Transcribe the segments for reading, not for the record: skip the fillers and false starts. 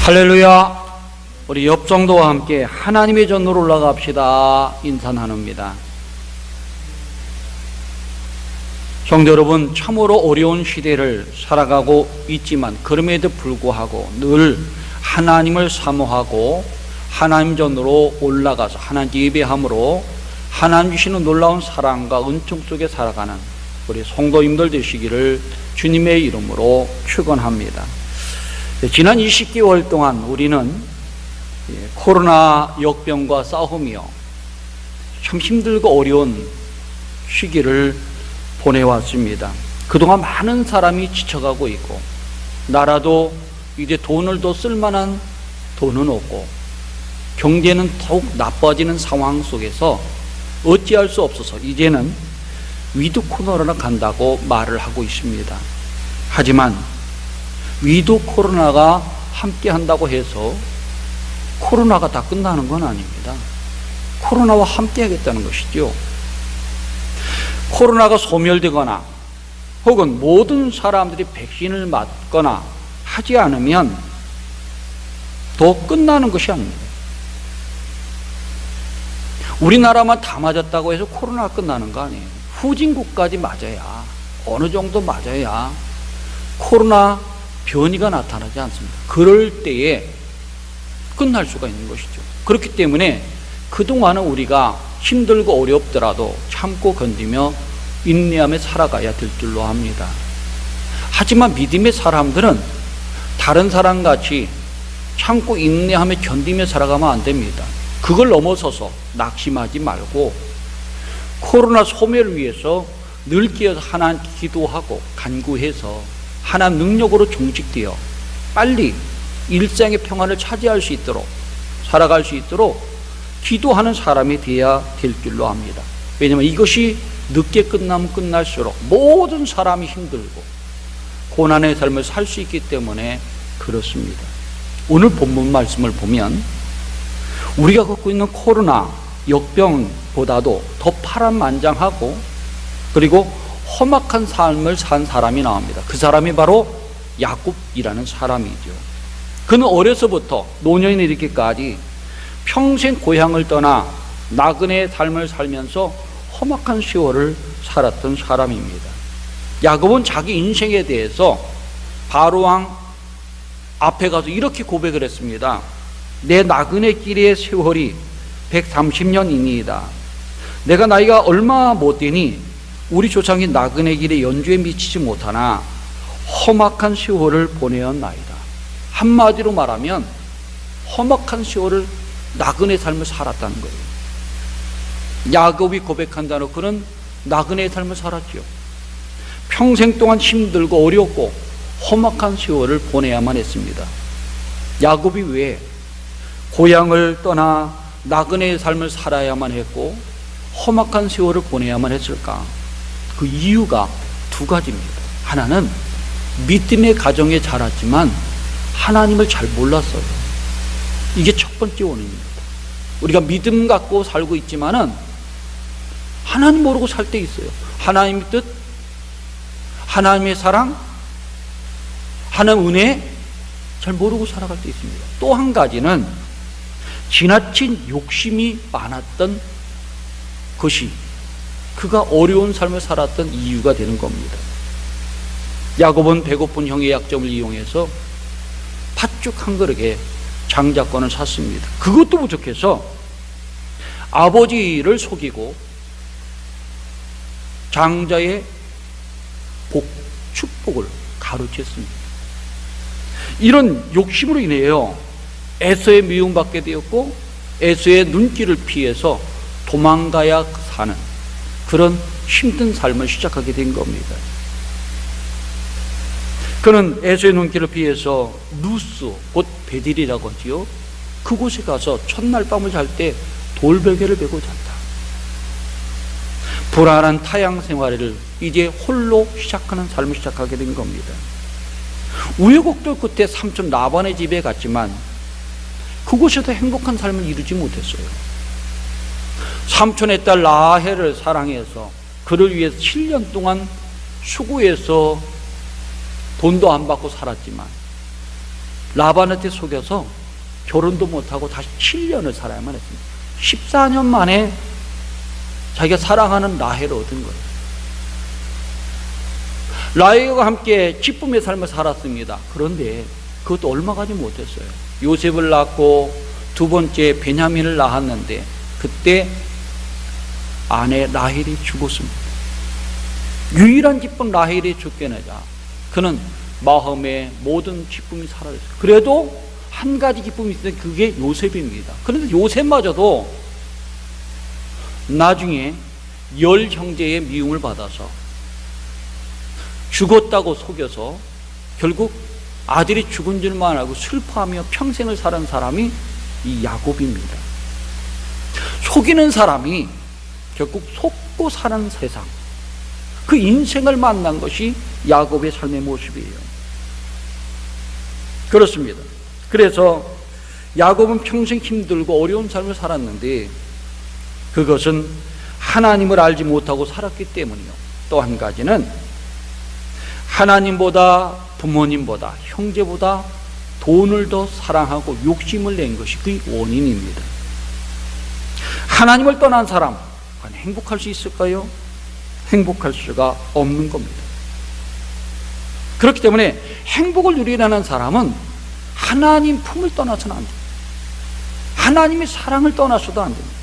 할렐루야. 우리 옆성도와 함께 하나님의 전으로 올라갑시다 인사 나눕니다. 성도 여러분, 참으로 어려운 시대를 살아가고 있지만 그럼에도 불구하고 늘 하나님을 사모하고 하나님 전으로 올라가서 하나님 예배함으로 하나님 주시는 놀라운 사랑과 은총 속에 살아가는 우리 성도님들 되시기를 주님의 이름으로 축원합니다. 지난 20개월 동안 우리는 코로나 역병과 싸우며 참 힘들고 어려운 시기를 보내왔습니다. 그동안 많은 사람이 지쳐가고 있고, 나라도 이제 돈을 더 쓸만한 돈은 없고, 경제는 더욱 나빠지는 상황 속에서 어찌할 수 없어서 이제는 위드 코로나로 간다고 말을 하고 있습니다. 하지만 위드 코로나가 함께 한다고 해서 코로나가 다 끝나는 건 아닙니다. 코로나와 함께 하겠다는 것이죠. 코로나가 소멸되거나 혹은 모든 사람들이 백신을 맞거나 하지 않으면 더 끝나는 것이 아닙니다. 우리나라만 다 맞았다고 해서 코로나가 끝나는 거 아니에요. 후진국까지 맞아야, 어느 정도 맞아야 코로나 변이가 나타나지 않습니다. 그럴 때에 끝날 수가 있는 것이죠. 그렇기 때문에 그동안은 우리가 힘들고 어렵더라도 참고 견디며 인내하며 살아가야 될 줄로 압니다. 하지만 믿음의 사람들은 다른 사람같이 참고 인내하며 견디며 살아가면 안 됩니다. 그걸 넘어서서 낙심하지 말고 코로나 소멸을 위해서 늘 깨어서 하나님 기도하고 간구해서 하나님 능력으로 종식되어 빨리 일상의 평안을 차지할 수 있도록, 살아갈 수 있도록 기도하는 사람이 되어야 될 줄로 압니다. 왜냐하면 이것이 늦게 끝나면 끝날수록 모든 사람이 힘들고 고난의 삶을 살 수 있기 때문에 그렇습니다. 오늘 본문 말씀을 보면 우리가 겪고 있는 코로나 역병보다도 더 파란만장하고 그리고 험악한 삶을 산 사람이 나옵니다. 그 사람이 바로 야곱이라는 사람이죠. 그는 어려서부터 노년이 이르기까지 평생 고향을 떠나 나그네의 삶을 살면서 험악한 세월을 살았던 사람입니다. 야곱은 자기 인생에 대해서 바로왕 앞에 가서 이렇게 고백을 했습니다. 내 나그네 길의 세월이 130년이니이다. 내가 나이가 얼마 못되니 우리 조상이 나그네 길의 연주에 미치지 못하나 험악한 세월을 보내었나이다. 한마디로 말하면 험악한 세월을 나그네 삶을 살았다는 거예요. 야곱이 고백한다는 그는 나그네 삶을 살았죠. 평생 동안 힘들고 어렵고 험악한 세월을 보내야만 했습니다. 야곱이 왜 고향을 떠나 나그네의 삶을 살아야만 했고 험악한 세월을 보내야만 했을까? 그 이유가 두 가지입니다. 하나는 믿음의 가정에 자랐지만 하나님을 잘 몰랐어요. 이게 첫 번째 원인입니다. 우리가 믿음 갖고 살고 있지만은 하나님 모르고 살 때 있어요. 하나님의 뜻, 하나님의 사랑, 하나님의 은혜 잘 모르고 살아갈 때 있습니다. 또 한 가지는 지나친 욕심이 많았던 것이 그가 어려운 삶을 살았던 이유가 되는 겁니다. 야곱은 배고픈 형의 약점을 이용해서 팥죽 한 그릇에 장자권을 샀습니다. 그것도 부족해서 아버지를 속이고 장자의 축복을 가로챘습니다. 이런 욕심으로 인해요 에서의 미움받게 되었고 에서의 눈길을 피해서 도망가야 사는 그런 힘든 삶을 시작하게 된 겁니다. 그는 에서의 눈길을 피해서 루스, 곧 베델이라고 하지요. 그곳에 가서 첫날 밤을 잘 때 돌베개를 베고 잤다. 불안한 타향 생활을 이제 홀로 시작하는 삶을 시작하게 된 겁니다. 우여곡절 끝에 삼촌 라반의 집에 갔지만 그곳에서 행복한 삶을 이루지 못했어요. 삼촌의 딸 라헬을 사랑해서 그를 위해서 7년 동안 수고해서 돈도 안 받고 살았지만 라반한테 속여서 결혼도 못하고 다시 7년을 살아야만 했습니다. 14년 만에 자기가 사랑하는 라헬을 얻은 거예요. 라헬과 함께 기쁨의 삶을 살았습니다. 그런데 그것도 얼마 가지 못했어요. 요셉을 낳고 두 번째 베냐민을 낳았는데 그때 아내 라헬이 죽었습니다. 유일한 기쁨 라헬이 죽게내자 그는 마음의 모든 기쁨이 사라졌어요. 그래도 한 가지 기쁨이 있어요. 그게 요셉입니다. 그런데 요셉마저도 나중에 10형제의 미움을 받아서 죽었다고 속여서 결국 아들이 죽은 줄만 알고 슬퍼하며 평생을 사는 사람이 이 야곱입니다. 속이는 사람이 결국 속고 사는 세상, 그 인생을 만난 것이 야곱의 삶의 모습이에요. 그렇습니다. 그래서 야곱은 평생 힘들고 어려운 삶을 살았는데 그것은 하나님을 알지 못하고 살았기 때문이요. 또 한 가지는 하나님보다 부모님보다 형제보다 돈을 더 사랑하고 욕심을 낸 것이 그 원인입니다. 하나님을 떠난 사람 과연 행복할 수 있을까요? 행복할 수가 없는 겁니다. 그렇기 때문에 행복을 누리려는 사람은 하나님 품을 떠나서는 안 됩니다. 하나님의 사랑을 떠나서도 안 됩니다.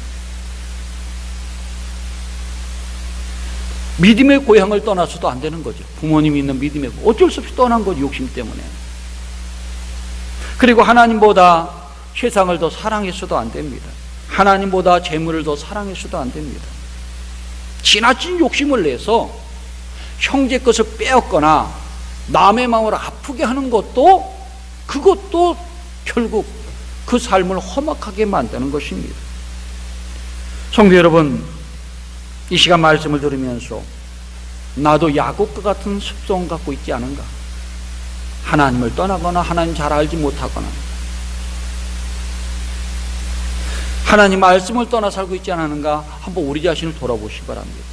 믿음의 고향을 떠나서도 안 되는 거죠. 부모님이 있는 믿음의 고향. 어쩔 수 없이 떠난 거죠. 욕심 때문에. 그리고 하나님보다 세상을 더 사랑해서도 안 됩니다. 하나님보다 재물을 더 사랑해서도 안 됩니다. 지나친 욕심을 내서 형제 것을 빼앗거나 남의 마음을 아프게 하는 것도 그것도 결국 그 삶을 험악하게 만드는 것입니다. 성도 여러분, 이 시간 말씀을 들으면서 나도 야곱과 같은 습성 갖고 있지 않은가? 하나님을 떠나거나 하나님 잘 알지 못하거나 하나님 말씀을 떠나 살고 있지 않은가? 한번 우리 자신을 돌아보시기 바랍니다.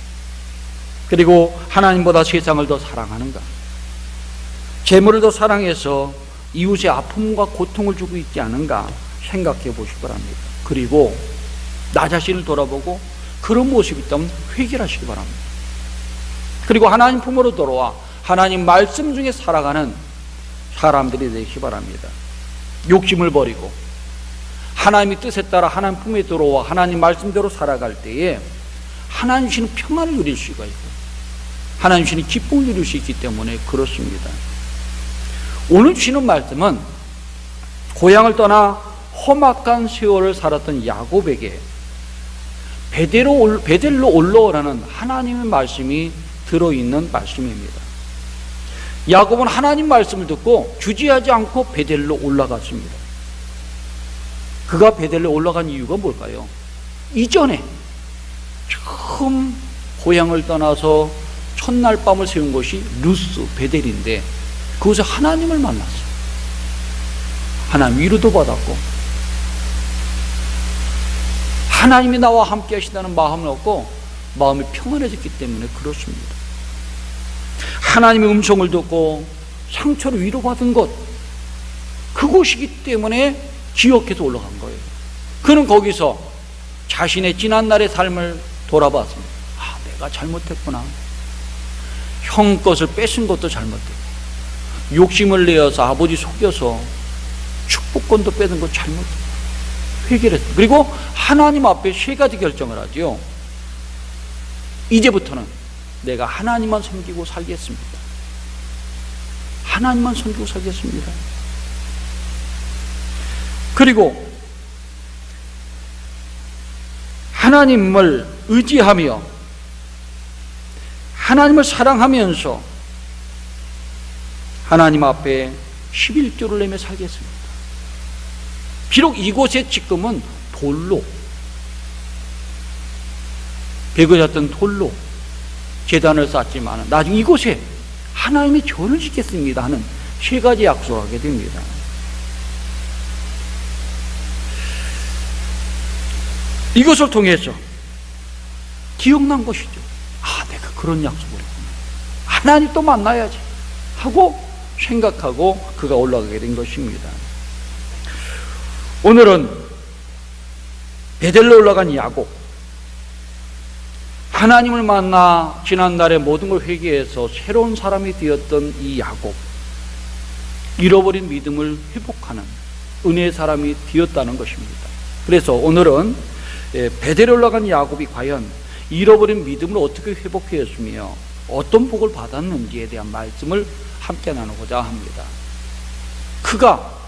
그리고 하나님보다 세상을 더 사랑하는가? 재물을 더 사랑해서 이웃의 아픔과 고통을 주고 있지 않은가 생각해 보시기 바랍니다. 그리고 나 자신을 돌아보고 그런 모습이 있다면 회개를 하시기 바랍니다. 그리고 하나님 품으로 돌아와 하나님 말씀 중에 살아가는 사람들이 되시기 바랍니다. 욕심을 버리고 하나님의 뜻에 따라 하나님 품에 들어와 하나님 말씀대로 살아갈 때에 하나님 주시는 평안을 누릴 수가 있고 하나님 주시는 기쁨을 누릴 수 있기 때문에 그렇습니다. 오늘 주시는 말씀은 고향을 떠나 험악한 세월을 살았던 야곱에게 베델로 올라오라는 하나님의 말씀이 들어있는 말씀입니다. 야곱은 하나님 말씀을 듣고 주저하지 않고 베델로 올라갔습니다. 그가 베델로 올라간 이유가 뭘까요? 이전에 처음 고향을 떠나서 첫날 밤을 세운 것이 루스 베델인데 그곳에 하나님을 만났어요. 하나님 위로도 받았고 하나님이 나와 함께 하신다는 마음을 얻고 마음이 평안해졌기 때문에 그렇습니다. 하나님의 음성을 듣고 상처를 위로받은 것 그곳이기 때문에 기억해서 올라간 거예요. 그는 거기서 자신의 지난날의 삶을 돌아봤습니다. 아, 내가 잘못했구나. 형 것을 뺏은 것도 잘못했고 욕심을 내어서 아버지 속여서 축복권도 뺏은 것 잘못했고 회개를 했어요. 그리고 하나님 앞에 세 가지 결정을 하죠. 이제부터는 내가 하나님만 섬기고 살겠습니다. 하나님만 섬기고 살겠습니다. 그리고 하나님을 의지하며 하나님을 사랑하면서 하나님 앞에 11조를 내며 살겠습니다. 비록 이곳의 지금은 돌로 베겨졌던 돌로 제단을 쌓지만 나중에 이곳에 하나님의 전을 짓겠습니다 하는 세 가지 약속을 하게 됩니다. 이것을 통해서 기억난 것이죠. 아, 내가 그런 약속을 했구나. 하나님 또 만나야지 하고 생각하고 그가 올라가게 된 것입니다. 오늘은 베델로 올라간 야곱, 하나님을 만나 지난날의 모든 걸 회개해서 새로운 사람이 되었던 이 야곱, 잃어버린 믿음을 회복하는 은혜의 사람이 되었다는 것입니다. 그래서 오늘은 베델로 올라간 야곱이 과연 잃어버린 믿음을 어떻게 회복했으며 어떤 복을 받았는지에 대한 말씀을 함께 나누고자 합니다. 그가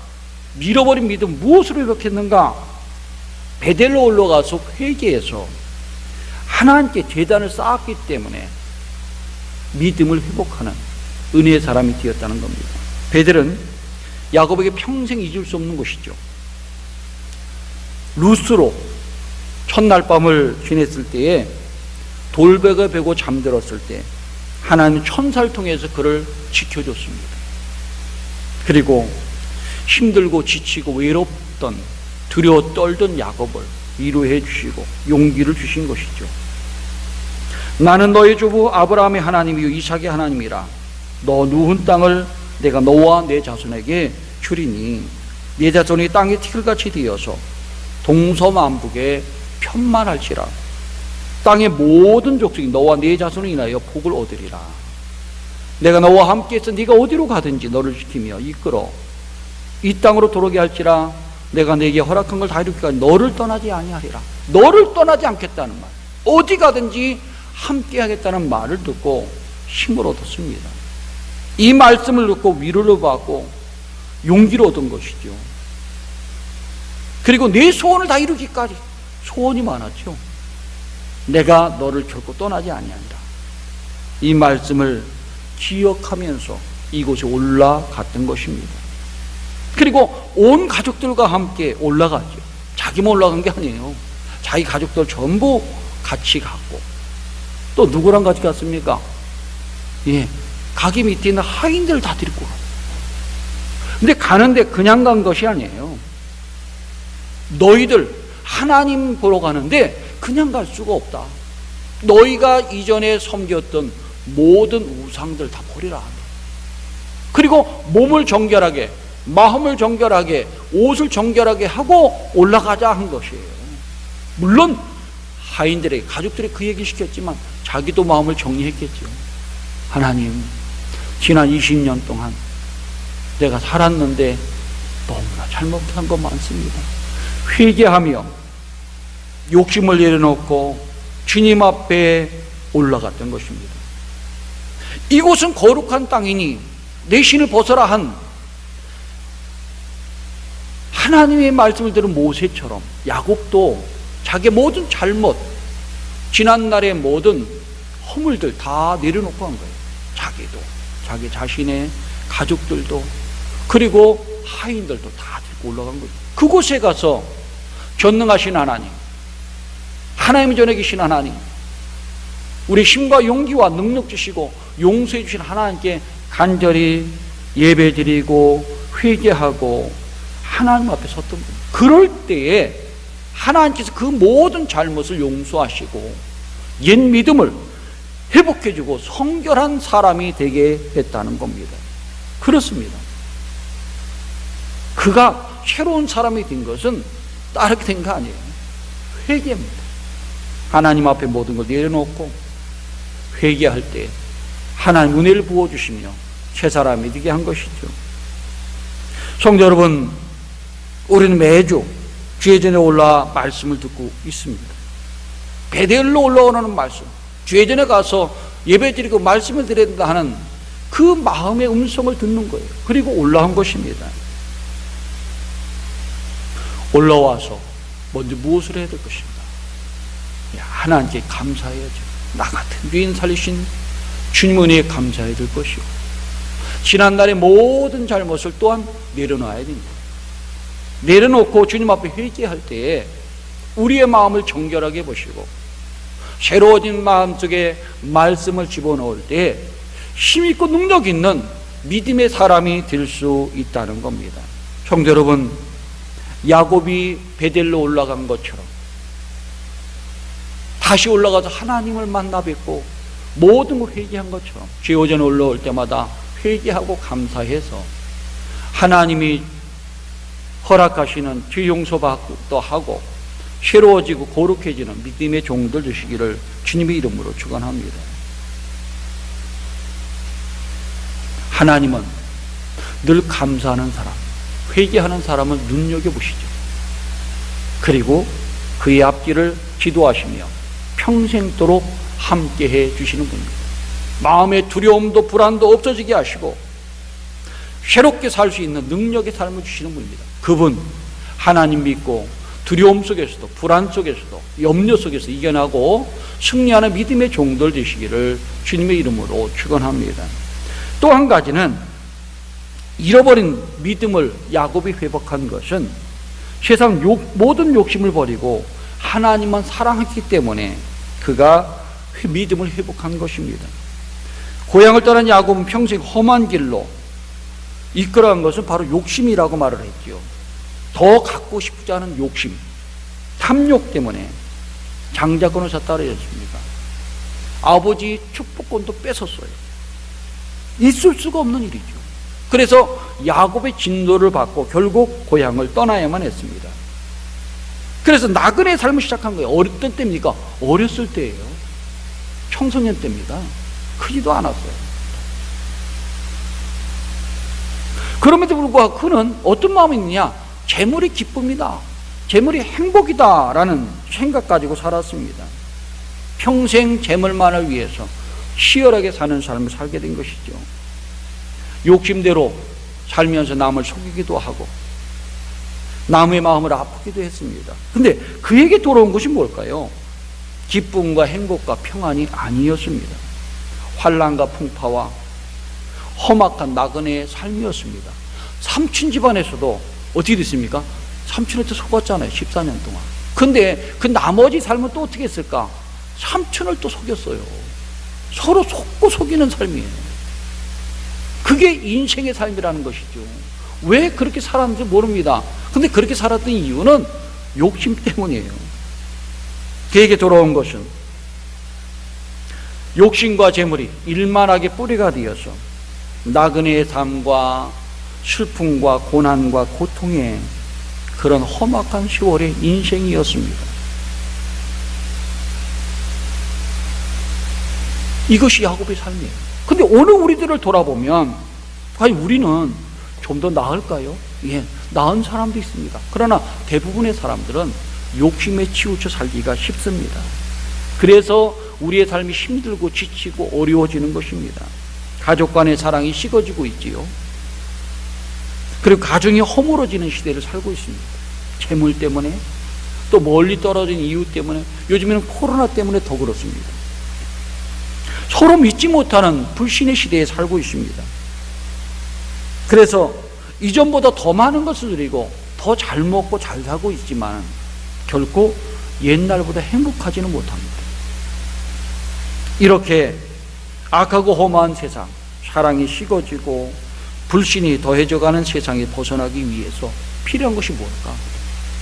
잃어버린 믿음 무엇으로 회복했는가? 베델로 올라가서 회개해서 하나님께 제단을 쌓았기 때문에 믿음을 회복하는 은혜의 사람이 되었다는 겁니다. 베델은 야곱에게 평생 잊을 수 없는 것이죠. 루스로 첫날 밤을 지냈을 때에 돌베개 베고 잠들었을 때 하나님 천사를 통해서 그를 지켜줬습니다. 그리고 힘들고 지치고 외롭던, 두려워 떨던 야곱을 위로해 주시고 용기를 주신 것이죠. 나는 너의 조부 아브라함의 하나님이요 이삭의 하나님이라. 너 누운 땅을 내가 너와 내 자손에게 주리니 내 자손이 땅의 티끌같이 되어서 동서만북에 편만할지라. 땅의 모든 족속이 너와 네 자손을 인하여 복을 얻으리라. 내가 너와 함께해서 네가 어디로 가든지 너를 지키며 이끌어 이 땅으로 들어오게 할지라. 내가 네게 허락한 걸 다 이루기까지 너를 떠나지 아니하리라. 너를 떠나지 않겠다는 말, 어디 가든지 함께 하겠다는 말을 듣고 힘을 얻었습니다. 이 말씀을 듣고 위로를 받고 용기를 얻은 것이죠. 그리고 내 소원을 다 이루기까지 소원이 많았죠. 내가 너를 결코 떠나지 아니한다. 이 말씀을 기억하면서 이곳에 올라갔던 것입니다. 그리고 온 가족들과 함께 올라가죠. 자기만 올라간 게 아니에요. 자기 가족들 전부 같이 갔고, 또 누구랑 같이 갔습니까? 가기 밑에 있는 하인들 다 데리고 가고. 근데 가는데 그냥 간 것이 아니에요. 너희들 하나님 보러 가는데 그냥 갈 수가 없다. 너희가 이전에 섬겼던 모든 우상들 다 버리라. 그리고 몸을 정결하게, 마음을 정결하게, 옷을 정결하게 하고 올라가자 한 것이에요. 물론 하인들에게, 가족들이 그 얘기 시켰지만 자기도 마음을 정리했겠죠. 하나님, 지난 20년 동안 내가 살았는데 너무나 잘못한 것 많습니다. 회개하며 욕심을 내려놓고 주님 앞에 올라갔던 것입니다. 이곳은 거룩한 땅이니 내 신을 벗어라 한 하나님의 말씀을 들은 모세처럼 야곱도 자기의 모든 잘못, 지난날의 모든 허물들 다 내려놓고 한 거예요. 자기도, 자기 자신의 가족들도, 그리고 하인들도 다 들고 올라간 거예요. 그곳에 가서 전능하신 하나님, 하나님 전에 계신 하나님, 우리 힘과 용기와 능력 주시고 용서해 주신 하나님께 간절히 예배드리고 회개하고 하나님 앞에 섰던 겁니다. 그럴 때에 하나님께서 그 모든 잘못을 용서하시고 옛 믿음을 회복해주고 성결한 사람이 되게 했다는 겁니다. 그렇습니다. 그가 새로운 사람이 된 것은 다르게 된 거 아니에요. 회개입니다. 하나님 앞에 모든 걸 내려놓고 회개할 때 하나님 은혜를 부어주시며 새 사람이 되게 한 것이죠. 성도 여러분, 우리는 매주 주의 전에 올라 말씀을 듣고 있습니다. 베델로 올라오는 말씀, 주의 전에 가서 예배드리고 말씀을 드려야 된다 하는 그 마음의 음성을 듣는 거예요. 그리고 올라온 것입니다. 올라와서 먼저 무엇을 해야 될 것인가? 하나님께 감사해야죠. 나 같은 죄인 살리신 주님 은혜에 감사해야 될 것이고, 지난날의 모든 잘못을 또한 내려놔야 됩니다. 내려놓고 주님 앞에 회개할 때에 우리의 마음을 정결하게 보시고 새로워진 마음속에 말씀을 집어넣을 때 힘있고 능력 있는 믿음의 사람이 될 수 있다는 겁니다. 성도 여러분, 야곱이 베델로 올라간 것처럼 다시 올라가서 하나님을 만나 뵙고 모든 걸 회개한 것처럼 죄오전에 올라올 때마다 회개하고 감사해서 하나님이 허락하시는 죄 용서받기도 하고 새로워지고 거룩해지는 믿음의 종들 되시기를 주님의 이름으로 축원합니다. 하나님은 늘 감사하는 사람, 회개하는 사람을 눈여겨보시죠. 그리고 그의 앞길을 지도하시며 평생도록 함께해 주시는 분입니다. 마음의 두려움도 불안도 없어지게 하시고 새롭게 살 수 있는 능력의 삶을 주시는 분입니다. 그분 하나님 믿고 두려움 속에서도 불안 속에서도 염려 속에서 이겨나고 승리하는 믿음의 종들 되시기를 주님의 이름으로 축원합니다. 또 한 가지는 잃어버린 믿음을 야곱이 회복한 것은 세상 모든 욕심을 버리고 하나님만 사랑했기 때문에 그가 믿음을 회복한 것입니다. 고향을 떠난 야곱은 평생 험한 길로 이끌어간 것은 바로 욕심이라고 말을 했죠. 더 갖고 싶지 않은 욕심, 탐욕 때문에 장자권을 샀다 그랬습니다. 아버지 축복권도 뺏었어요. 있을 수가 없는 일이죠. 그래서 야곱의 진노를 받고 결국 고향을 떠나야만 했습니다. 그래서 나그네의 삶을 시작한 거예요. 어떤 때입니까? 어렸을 때예요. 청소년 때입니다. 크지도 않았어요. 그럼에도 불구하고 그는 어떤 마음이 있느냐? 재물이 기쁨이다, 재물이 행복이다라는 생각 가지고 살았습니다. 평생 재물만을 위해서 치열하게 사는 삶을 살게 된 것이죠. 욕심대로 살면서 남을 속이기도 하고 남의 마음을 아프기도 했습니다. 근데 그에게 돌아온 것이 뭘까요? 기쁨과 행복과 평안이 아니었습니다. 환난과 풍파와 험악한 나그네의 삶이었습니다. 삼촌 집안에서도 어떻게 됐습니까? 삼촌한테 속았잖아요. 14년 동안. 근데 그 나머지 삶은 또 어떻게 했을까? 삼촌을 또 속였어요. 서로 속고 속이는 삶이에요. 그게 인생의 삶이라는 것이죠. 왜 그렇게 살았는지 모릅니다. 근데 그렇게 살았던 이유는 욕심 때문이에요. 그에게 돌아온 것은 욕심과 재물이 일만하게 뿌리가 되어서 나그네의 삶과 슬픔과 고난과 고통의 그런 험악한 세월의 인생이었습니다. 이것이 야곱의 삶이에요. 근데 오늘 우리들을 돌아보면 과연 우리는 좀 더 나을까요? 예, 나은 사람도 있습니다. 그러나 대부분의 사람들은 욕심에 치우쳐 살기가 쉽습니다. 그래서 우리의 삶이 힘들고 지치고 어려워지는 것입니다. 가족 간의 사랑이 식어지고 있지요. 그리고 가정이 허물어지는 시대를 살고 있습니다. 재물 때문에, 또 멀리 떨어진 이유 때문에, 요즘에는 코로나 때문에 더 그렇습니다. 서로 믿지 못하는 불신의 시대에 살고 있습니다. 그래서 이전보다 더 많은 것을 누리고 더 잘 먹고 잘 살고 있지만 결코 옛날보다 행복하지는 못합니다. 이렇게 악하고 험한 세상, 사랑이 식어지고 불신이 더해져가는 세상에 벗어나기 위해서 필요한 것이 뭘까?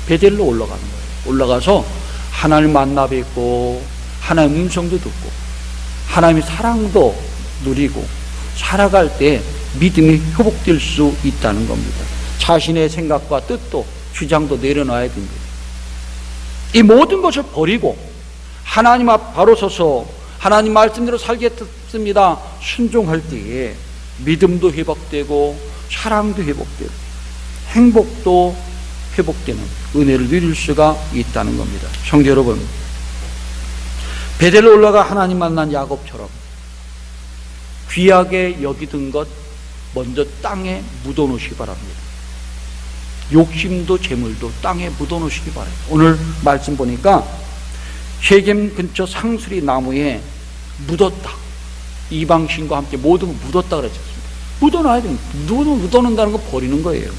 베델로 올라가는 거예요. 올라가서 하나님을 만나 뵙고 하나님의 음성도 듣고 하나님의 사랑도 누리고 살아갈 때 믿음이 회복될 수 있다는 겁니다. 자신의 생각과 뜻도 주장도 내려놔야 됩니다. 이 모든 것을 버리고 하나님 앞 바로 서서 하나님 말씀대로 살겠습니다. 순종할 때에 믿음도 회복되고 사랑도 회복되고 행복도 회복되는 은혜를 누릴 수가 있다는 겁니다. 성도 여러분, 베델로 올라가 하나님 만난 야곱처럼 귀하게 여기던 것 먼저 땅에 묻어놓으시기 바랍니다. 욕심도 재물도 땅에 묻어놓으시기 바랍니다. 오늘 말씀 보니까 쉐겜 근처 상수리 나무에 묻었다. 이방신과 함께 모든 걸 묻었다 그랬습니다. 묻어놔야 됩니다. 묻어놓는다는 건 버리는 거예요.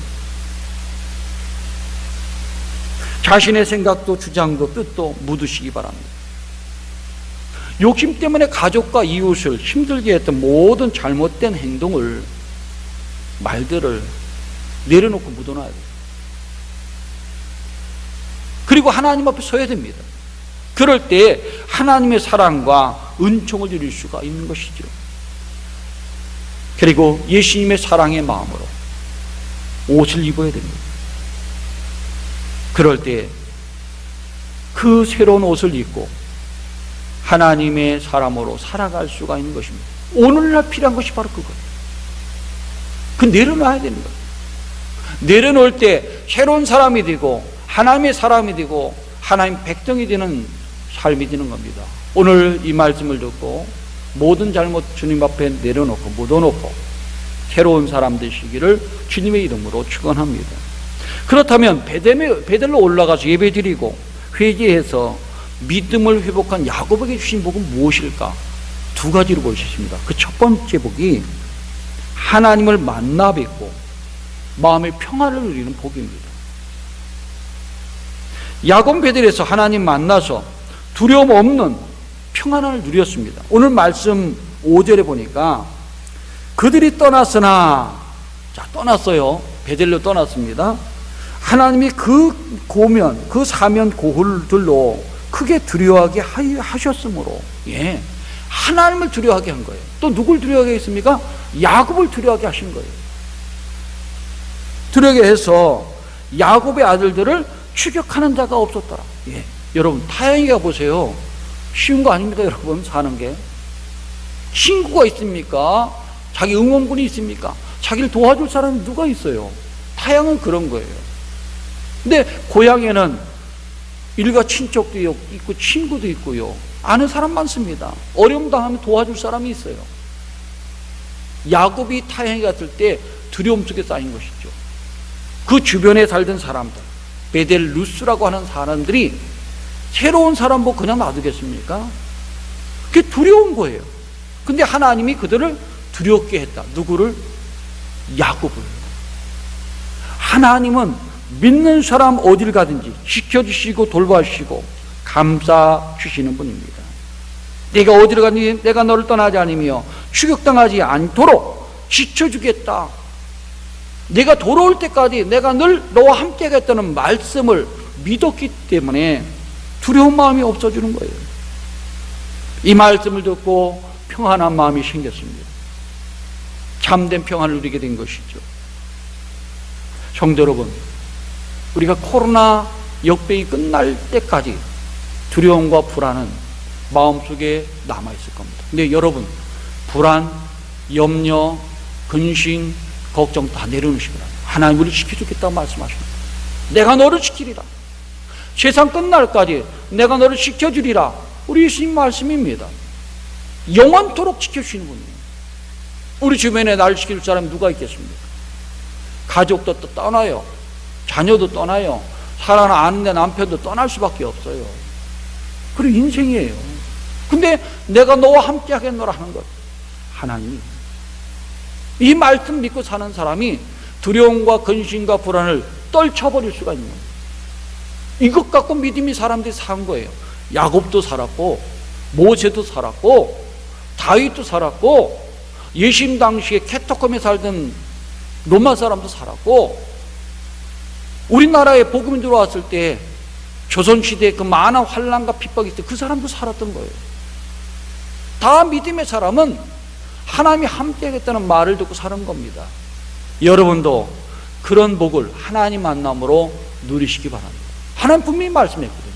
자신의 생각도 주장도 뜻도 묻으시기 바랍니다. 욕심 때문에 가족과 이웃을 힘들게 했던 모든 잘못된 행동을, 말들을 내려놓고 묻어놔야 돼요. 그리고 하나님 앞에 서야 됩니다. 그럴 때 하나님의 사랑과 은총을 누릴 수가 있는 것이죠. 그리고 예수님의 사랑의 마음으로 옷을 입어야 됩니다. 그럴 때 그 새로운 옷을 입고 하나님의 사람으로 살아갈 수가 있는 것입니다. 오늘날 필요한 것이 바로 그거예요. 그 내려놔야 되는 거예요. 내려놓을 때 새로운 사람이 되고 하나님의 사람이 되고 하나님 백성이 되는 삶이 되는 겁니다. 오늘 이 말씀을 듣고 모든 잘못 주님 앞에 내려놓고 묻어놓고 새로운 사람 되시기를 주님의 이름으로 축원합니다. 그렇다면 베델로 올라가서 예배드리고 회개해서 믿음을 회복한 야곱에게 주신 복은 무엇일까? 두 가지로 볼 수 있습니다. 그 첫 번째 복이 하나님을 만나 뵙고 마음의 평화를 누리는 복입니다. 야곱 베델에서 하나님 만나서 두려움 없는 평안을 누렸습니다. 오늘 말씀 5절에 보니까 그들이 떠났으나, 자, 떠났어요. 베델로 떠났습니다. 하나님이 그 고면, 그 사면 고울들로 크게 두려워하게 하셨으므로, 예, 하나님을 두려워하게 한 거예요. 또 누굴 두려워하게 했습니까? 야곱을 두려워하게 하신 거예요. 두려워하게 해서 야곱의 아들들을 추격하는 자가 없었더라. 예, 여러분 타영이가 보세요. 쉬운 거 아닙니까, 여러분? 사는 게 친구가 있습니까? 자기 응원군이 있습니까? 자기를 도와줄 사람이 누가 있어요? 타양은 그런 거예요. 근데 고향에는 일가 친척도 있고 친구도 있고요, 아는 사람 많습니다. 어려움 당하면 도와줄 사람이 있어요. 야곱이 타향에 갔을 때 두려움 속에 쌓인 것이죠. 그 주변에 살던 사람들, 베델 루스라고 하는 사람들이 새로운 사람 보고 그냥 놔두겠습니까? 그게 두려운 거예요. 근데 하나님이 그들을 두렵게 했다. 누구를? 야곱을. 하나님은 믿는 사람 어딜 가든지 지켜주시고 돌봐주시고 감싸주시는 분입니다. 내가 어디를 가든지 내가 너를 떠나지 않으며 추격당하지 않도록 지켜주겠다. 내가 돌아올 때까지 내가 늘 너와 함께 하겠다는 말씀을 믿었기 때문에 두려운 마음이 없어지는 거예요. 이 말씀을 듣고 평안한 마음이 생겼습니다. 참된 평안을 누리게 된 것이죠. 성도 여러분, 우리가 코로나 역병이 끝날 때까지 두려움과 불안은 마음속에 남아있을 겁니다. 근데 여러분, 불안, 염려, 근심, 걱정 다 내려놓으시더라. 하나님 우리를 지켜주겠다고 말씀하십니다. 내가 너를 지키리라. 세상 끝날까지 내가 너를 지켜주리라. 우리 예수님 말씀입니다. 영원토록 지켜주시는 분이에요. 우리 주변에 나를 지킬 사람이 누가 있겠습니까? 가족도 또 떠나요. 자녀도 떠나요. 사랑하는 아내 남편도 떠날 수밖에 없어요. 그리고 인생이에요. 근데 내가 너와 함께 하겠노라 하는 것, 하나님이. 이 말씀 믿고 사는 사람이 두려움과 근심과 불안을 떨쳐버릴 수가 있는 거예요. 이것 갖고 믿음이 사람들이 산 거예요. 야곱도 살았고 모세도 살았고 다윗도 살았고 예수님 당시에 캐토컴에 살던 로마 사람도 살았고, 우리나라에 복음이 들어왔을 때 조선시대에 그 많은 환난과 핍박이 있을 때 그 사람도 살았던 거예요. 다 믿음의 사람은 하나님이 함께 하겠다는 말을 듣고 사는 겁니다. 여러분도 그런 복을 하나님 만남으로 누리시기 바랍니다. 하나님 분명히 말씀했거든요.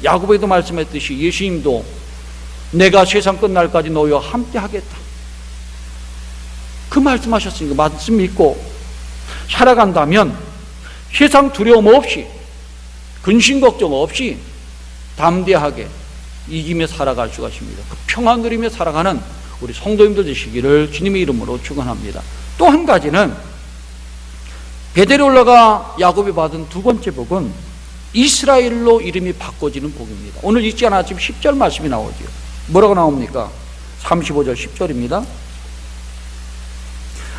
야곱에도 말씀했듯이 예수님도 내가 세상 끝날까지 너희와 함께 하겠다, 그 말씀하셨으니까 말씀 믿고 살아간다면 세상 두려움 없이 근심 걱정 없이 담대하게 이기며 살아갈 수가 있습니다. 그 평안 누리며 살아가는 우리 성도님들 되시기를 주님의 이름으로 축원합니다. 또 한 가지는 베델에 올라가 야곱이 받은 두 번째 복은 이스라엘로 이름이 바꿔지는 복입니다. 오늘 읽지 않았지만 10절 말씀이 나오죠. 뭐라고 나옵니까? 35절 10절입니다.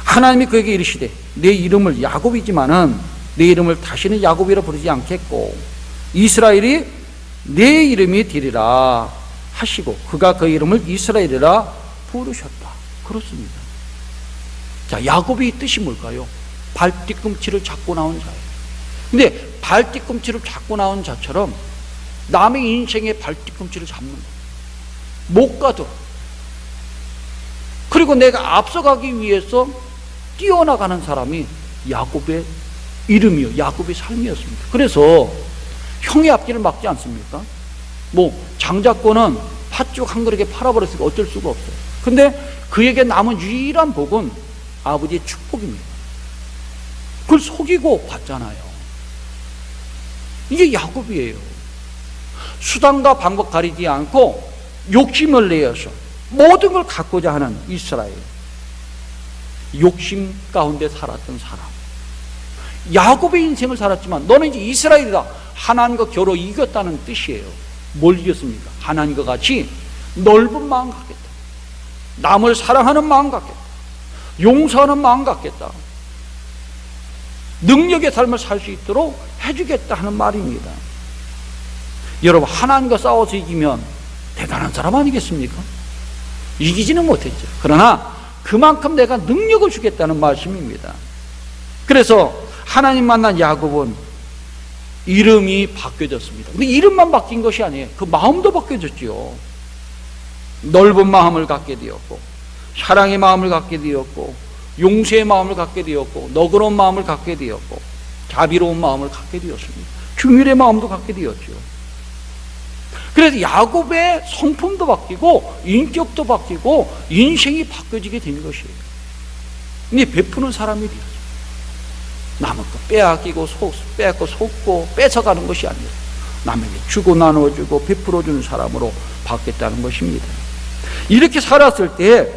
하나님이 그에게 이르시되 내 이름을 야곱이지만은 내 이름을 다시는 야곱이라 부르지 않겠고 이스라엘이 내 이름이 되리라 하시고 그가 그 이름을 이스라엘이라 부르셨다. 그렇습니다. 자, 야곱의 뜻이 뭘까요? 발뒤꿈치를 잡고 나온 자예요. 근데 발뒤꿈치를 잡고 나온 자처럼 남의 인생의 발뒤꿈치를 잡는 거예요. 못 가도록. 그리고 내가 앞서가기 위해서 뛰어나가는 사람이 야곱의 이름이요, 야곱의 삶이었습니다. 그래서 형의 앞길을 막지 않습니까? 뭐 장자권은 팥죽 한 그릇에 팔아버렸으니까 어쩔 수가 없어요. 근데 그에게 남은 유일한 복은 아버지의 축복입니다. 그걸 속이고 받잖아요. 이게 야곱이에요. 수단과 방법 가리지 않고 욕심을 내어서 모든 걸 갖고자 하는 이스라엘. 욕심 가운데 살았던 사람. 야곱의 인생을 살았지만 너는 이제 이스라엘이다. 하나님과 겨루 이겼다는 뜻이에요. 뭘 이겼습니까? 하나님과 같이 넓은 마음 갖겠다. 남을 사랑하는 마음 갖겠다. 용서하는 마음 갖겠다. 능력의 삶을 살 수 있도록 해주겠다 하는 말입니다. 여러분, 하나님과 싸워서 이기면 대단한 사람 아니겠습니까? 이기지는 못했죠. 그러나 그만큼 내가 능력을 주겠다는 말씀입니다. 그래서 하나님 만난 야곱은 이름이 바뀌어졌습니다. 근데 이름만 바뀐 것이 아니에요. 그 마음도 바뀌어졌죠. 넓은 마음을 갖게 되었고, 사랑의 마음을 갖게 되었고, 용서의 마음을 갖게 되었고, 너그러운 마음을 갖게 되었고, 자비로운 마음을 갖게 되었습니다. 긍휼의 마음도 갖게 되었죠. 그래서 야곱의 성품도 바뀌고 인격도 바뀌고 인생이 바뀌어지게 된 것이에요. 근데 베푸는 사람이 되었어요. 남의 거 빼앗기고 빼앗고 속고 뺏어가는 것이 아니라 남에게 주고 나눠주고 베풀어주는 사람으로 바뀌었다는 것입니다. 이렇게 살았을 때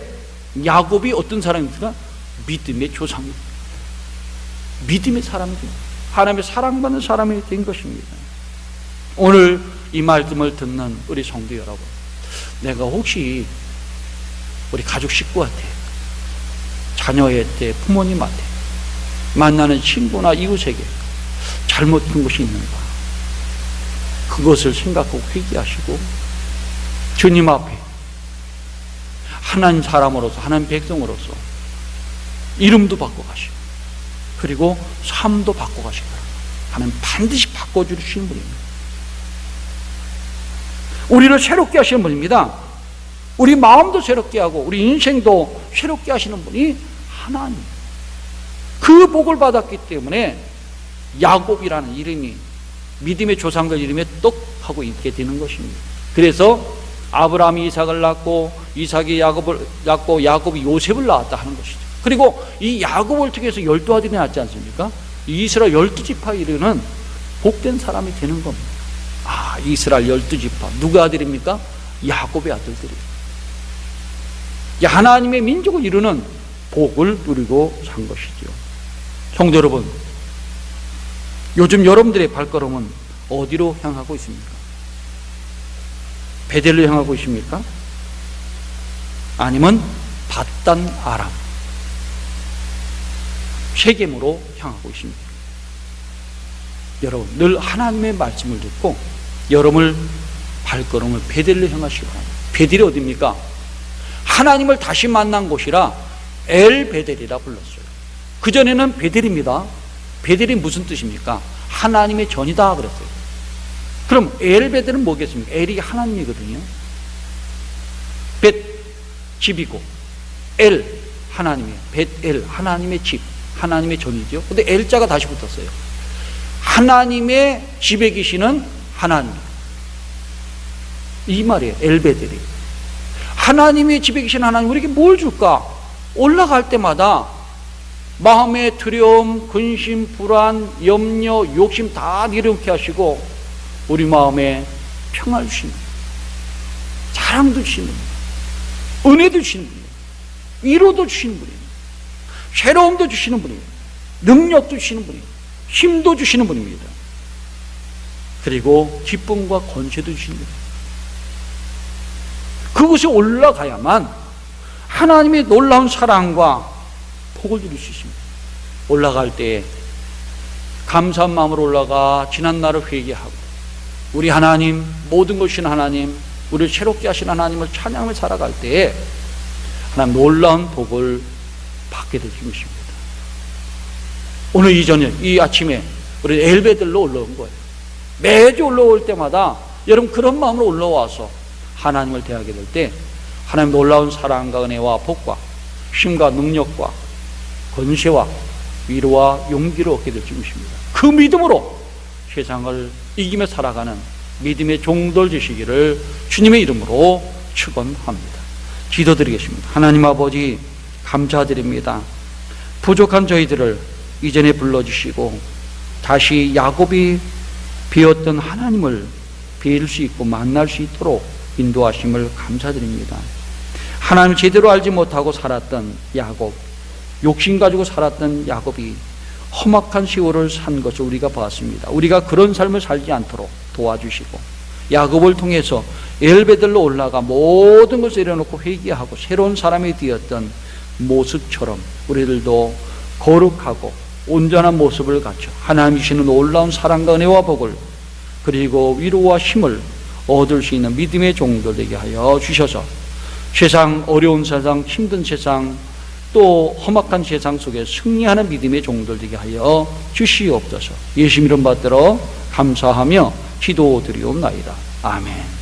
야곱이 어떤 사람입니까? 믿음의 조상입니다. 믿음의 사람이 됩니다. 하나님의 사랑받는 사람이 된 것입니다. 오늘 이 말씀을 듣는 우리 성도 여러분, 내가 혹시 우리 가족 식구한테, 자녀한테, 부모님한테, 만나는 친구나 이웃에게 잘못된 것이 있는가, 그것을 생각하고 회개하시고 주님 앞에 하나님 사람으로서, 하나님 백성으로서 이름도 바꿔가시고 그리고 삶도 바꿔가시고 하나님 반드시 바꿔주시는 분입니다. 우리를 새롭게 하시는 분입니다. 우리 마음도 새롭게 하고 우리 인생도 새롭게 하시는 분이 하나님. 그 복을 받았기 때문에 야곱이라는 이름이 믿음의 조상들 이름에 떡 하고 있게 되는 것입니다. 그래서 아브라함이 이삭을 낳고 이삭이 야곱을 낳고 야곱이 요셉을 낳았다 하는 것이죠. 그리고 이 야곱을 통해서 12아들이 낳았지 않습니까? 이스라엘 12지파에 이르는 복된 사람이 되는 겁니다. 아, 이스라엘 12지파 누구 아들입니까? 야곱의 아들들이에요. 하나님의 민족을 이루는 복을 누리고 산 것이죠. 성도 여러분, 요즘 여러분들의 발걸음은 어디로 향하고 있습니까? 베델로 향하고 있습니까? 아니면 바단 아람, 셰겜으로 향하고 있습니까? 여러분, 늘 하나님의 말씀을 듣고 여러분을 발걸음을 베델로 향하시기 바랍니다. 베델이 어디입니까? 하나님을 다시 만난 곳이라 엘 베델이라 불렀어요. 그전에는 베델입니다. 베델이 무슨 뜻입니까? 하나님의 전이다 그랬어요. 그럼 엘 베델은 뭐겠습니까? 엘이 하나님이거든요. 벳, 집이고, 엘, 하나님이에요. 벳, 엘, 하나님의 집, 하나님의 전이죠. 근데 엘자가 다시 붙었어요. 하나님의 집에 계시는 하나님, 이 말이에요. 엘베델이. 하나님의 집에 계신 하나님 우리에게 뭘 줄까? 올라갈 때마다 마음의 두려움, 근심, 불안, 염려, 욕심 다 내려놓게 하시고 우리 마음에 평화를 주시는 분이에요. 사랑도 주시는 분이에요. 은혜도 주시는 분이에요. 위로도 주시는 분이에요. 새로움도 주시는 분이에요. 능력도 주시는 분이에요. 힘도 주시는 분입니다. 그리고 기쁨과 권세도 주시는 분이에요. 그곳에 올라가야만 하나님의 놀라운 사랑과 복을 누릴 수 있습니다. 올라갈 때 감사한 마음으로 올라가 지난 날을 회개하고 우리 하나님, 모든 것이신 하나님, 우리를 새롭게 하신 하나님을 찬양하며 살아갈 때에 하나님 놀라운 복을 받게 될 것입니다. 오늘 이 저녁, 이 아침에 우리 엘베델로 올라온 거예요. 매주 올라올 때마다 여러분 그런 마음으로 올라와서 하나님을 대하게 될 때 하나님 놀라운 사랑과 은혜와 복과 힘과 능력과 권세와 위로와 용기를 얻게 될 것입니다. 그 믿음으로 세상을 이기며 살아가는 믿음의 종들 되시기를 주님의 이름으로 축원합니다. 기도드리겠습니다. 하나님 아버지, 감사드립니다. 부족한 저희들을 이전에 불러주시고 다시 야곱이 비었던 하나님을 뵐 수 있고 만날 수 있도록 인도하심을 감사드립니다. 하나님 제대로 알지 못하고 살았던 야곱, 욕심 가지고 살았던 야곱이 험악한 세월을 산 것을 우리가 봤습니다. 우리가 그런 삶을 살지 않도록 도와주시고 야곱을 통해서 엘베들로 올라가 모든 것을 내려놓고 회개하고 새로운 사람이 되었던 모습처럼 우리들도 거룩하고 온전한 모습을 갖춰 하나님 주시는 놀라운 사랑과 은혜와 복을 그리고 위로와 힘을 얻을 수 있는 믿음의 종들 되게 하여 주셔서 세상, 어려운 세상, 힘든 세상, 또 험악한 세상 속에 승리하는 믿음의 종들 되게 하여 주시옵소서. 예수 이름 받들어 감사하며 기도드리옵나이다. 아멘.